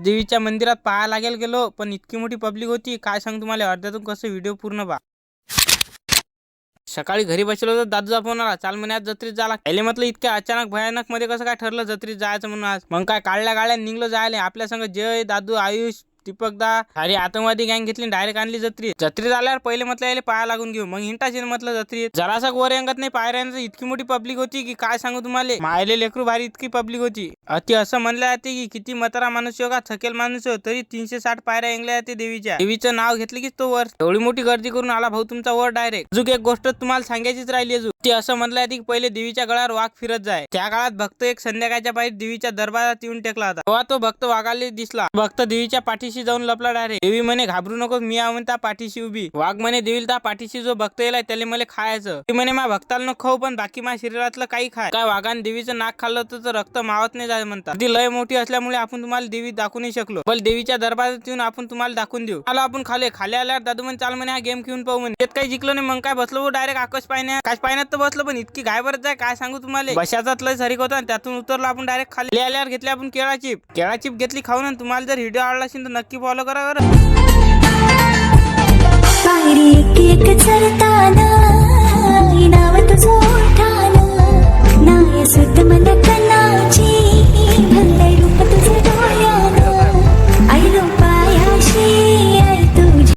देवीच्या मंदिरात पाहायला लागेल गेलो, पण इतकी मोठी पब्लिक होती काय सांग तुम्हाला. अर्ध्यातून कसं व्हिडिओ पूर्ण पहा. सकाळी घरी बसलो होतो, दादूचा फोन आला, चाल म्हणे आज जत्रेत जायला. पहिले म्हटलं इतक्या अचानक भयानक मध्ये कसं काय ठरलं जत्रेत जायचं म्हणून आज. मग काय काढल्या गाड्या निघलो जायला. आपल्या संग जय, दादू, आयुष, दीपकदा अरे आतंकवादी गँग घेतली डायरेक्ट आणली जत्रेत आल्यावर पहिले म्हटलं यायला पाया लागून घेऊ, मग हिंटाचे म्हटलं जत्रेत जरासा वर अंगत नाही पायऱ्यांचं. इतकी मोठी पब्लिक होती की काय सांगू तुम्हाला. मायले लेकरू भारी इतकी पब्लिक होती. अति असं म्हणलं जाते की किती म्हातारा माणूस का थकेल माणूस तरी 360 पायऱ्या ऐंगल्या जाते देवीचं नाव घेतलं की तो वर एवढी मोठी गर्दी करून आला भाऊ तुमचा वर डायरेक्ट. अजून एक गोष्ट तुम्हाला सांगायचीच राहिली अजून. ती असं म्हणलं जाते की पहिले देवीच्या गळ्यावर वाघ फिरत जाय. त्या काळात भक्त एक संध्याकाळच्या पायी देवीच्या दरबारात येऊन टेकला होता. तेव्हा तो भक्त वाघाला दिसला. भक्त देवीच्या पाठीशी जाऊन लपला डायरेक्ट. देवी म्हणे घाबरू नको, मी आहे म्हणता पाठीशी उभी. वाघ म्हणे देवीला त्या पाठीशी जो भक्त येलाय त्याला मला खायचं. ती म्हणे मा भक्ताला न खाऊ पण बाकी माझ्या शरीरातलं काही खाय. काय वाघाने देवीचं नाक खाल्लं तर रक्त मावत नाही जाय म्हणतात. ती लय मोठी असल्यामुळे आपण तुम्हाला देवी दाखवू नाही शकलो, पण देवीच्या दरबारात येऊन आपण तुम्हाला दाखवून देऊ. आलो आपण खाले आल्यावर दादू म्हणे चाल म्हणे हा गेम खेळून पाहू म्हणे. त्यात काही जिंकलो नाही. मग काय बसलो डायरेक्ट आकाश पाण्यात तर बसलो, पण इतकी घाबरत जाय काय सांगू तुम्हाला. बशाचाच लय सरीक होता. त्यातून उतरलो आपण डायरेक्ट खाली. आल्यावर घेतली आपण केळा चिप घेतली खाऊन. तुम्हाला जर व्हिडिओ आवडला असेल तर नक्की फॉलो करा बरं. पायरी एक चढताना नाव तुझं